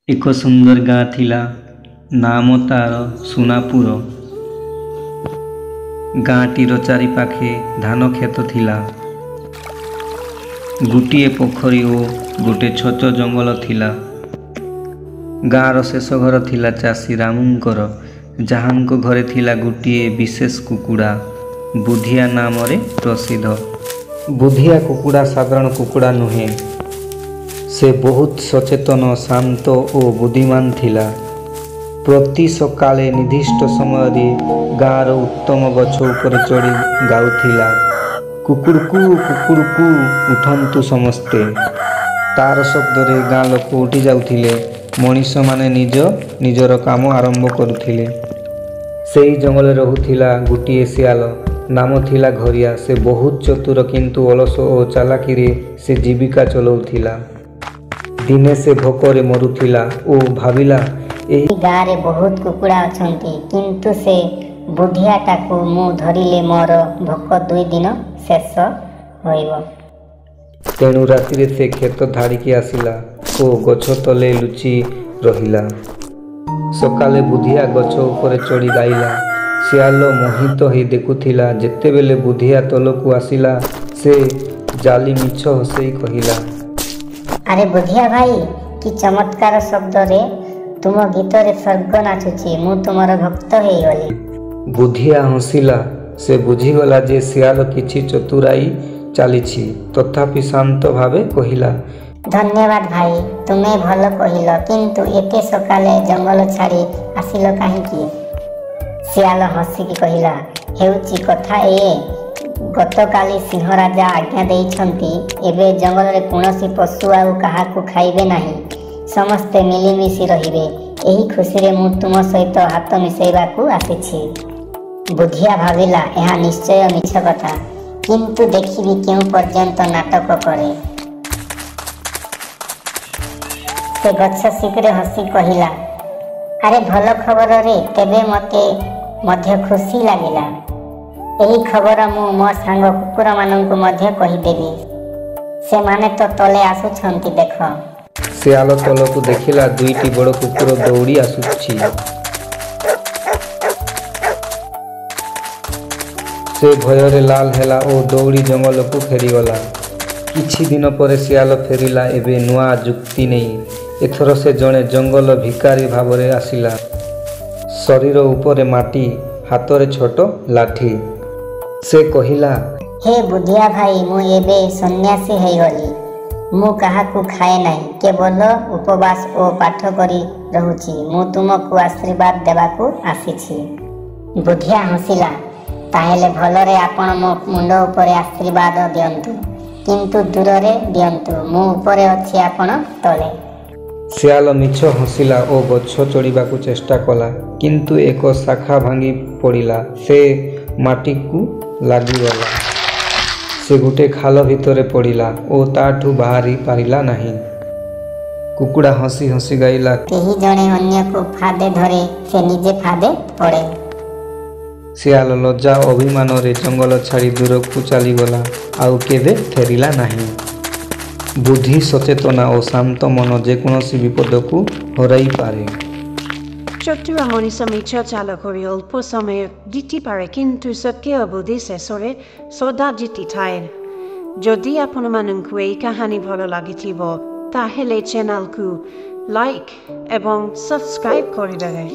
एक सुंदर गाँ थिला नाम तार सुनापुर। गाँटीर चारिपाखे धान खेत थिला। गोटे पोखरी और गोटे छोट जंगल थिला। गाँर शेष घर थिला चाषी रामुंकर, जहांको घरे थिला गोटे विशेष कुकुड़ा बुधिया नाम रे प्रसिद्ध। बुधिया कुकुड़ा साधारण कुकुड़ा नुहे, से बहुत सचेतन, शांत और बुद्धिमान थिला। प्रति सकाले निर्दिष्ट समय गाँर उत्तम गछ उपर चढ़ी गाउथिला, कुकुड़कू कुकुड़कू उठंतु समस्ते। तार शब्दरे गाँ लोक उठी जाउथिले। मनीष माने निजर काम आरंभ करुथिले। सेई जंगल रहुथिला गोटे सियाल, नाम थिला घरिया। से बहुत चतुर किंतु अलस और चालाकी से जीविका चलाउथिला। दिने से भोकरे मरुथिला और भाविला एही गाँ रे बहुत कुकुड़ा अछंती, किंतु से बुधियाटाकू मु धरिले मोर भोक 2 दिन शेष होइबो। तेणु राति से खेत धाड़िकी आसिला और गछ तले लुचि रहिला। सकाले बुधिया गछ उपरे चढ़ी गाइला। सियाल मोहित होई देखुथिला। जेतेबेले बुधिया तलकू आसिला, से जाली मिछ हसई कहिला, अरे बुधिया भाई, कि चमत्कार शब्द रे तुम गीत रे स्वर्ग नाचुची, मु तुमर भक्त हेई गली। बुधिया हसिला। से बुझीगला जे सियाल किछि चतुराई चालिछि, तथापि शांत भावे कहिला, धन्यवाद भाई, तुमे भल कहिल, किंतु एते सकाले जंगल छाड़ी आसिल काहीकि? सियाल हसिकी कहिला, हेउची कथा ए, गतकाली सिंह राजा आज्ञा देइछंती, एबे जंगल रे कोनोसी पशु आउ काहाकू खाइबे नाही, समस्ते मिलिमिशि रहिबे। एही खुशी रे मु तुम सहित हाथ मिसेइबाकू आसिछि। बुधिया भाविला, एहा निश्चय मिछ कथा, किंतु देखिबी केउ पर्यंत नाटक करे। से गच्छ शीघ्र हसी कहिला, अरे भल खबर रे, तेबे मते मध्य खुशी लागिला। एही खबर मु मो सांग कुकुर माननकु मध्य कहिदेबी। से माने तो तले आसुछंती देख। सियाल तलकू देखिला, 2टी बड़ कुकुर दौड़ी आसुछि। से भୟରେ लाल हेला और दौड़ी जंगल को फेरीगला। किछि दिन पर सियाल फेरिला, एबे नुआ जुक्ति नहीं। एथर से जड़े जंगल भिकारी भावरे आसिला। शरीर उपरे माटी, हाथ रे छोट लाठी। से कहिला, हे बुधिया भाई, मु एबे सन्यासी हेगली। मु काहाकू खाए नाही, केवल उपवास ओ पाठ करी रहुची। मु तुमको आशीर्वाद देबाकू आसीछि। बुधिया हसिला, ताहेले भलरे आपण मो मुंड उपरे आशीर्वाद दियंतु, किंतु दूररे दियंतु। मु उपरे अछि, आपण तले। सियाल मिछ हसिला और गछ चढ़िबाकू चेष्टा कला, किंतु एक शाखा भांगी पड़िला। से माटी को लागिगला। से गोटे खाल भितरे पड़िला और ताठू बाहरी पारिला नहीं। कुकुड़ा हसी हसी गाइला, केही जणे अन्य को फादे धरे, से निजे फादे पड़े। सियाल लज्जा अभिमान रे जंगल छाड़ी दूर को चलीगला, आउ केबे फेरिला नहीं। बुद्धि सचेतना और शांत मन जेकोसी विपद को हराई पारे। चतुर मनीष मिछ चाल करी अल्प समय जीति पारे, किंतु सत्य बुद्धि शेषरे सदा जीति थाए। जदि आपण माननकु एई कहानी भल लागिथिबो, ताहेले चैनल को लाइक एवं सब्सक्राइब करिदेबे।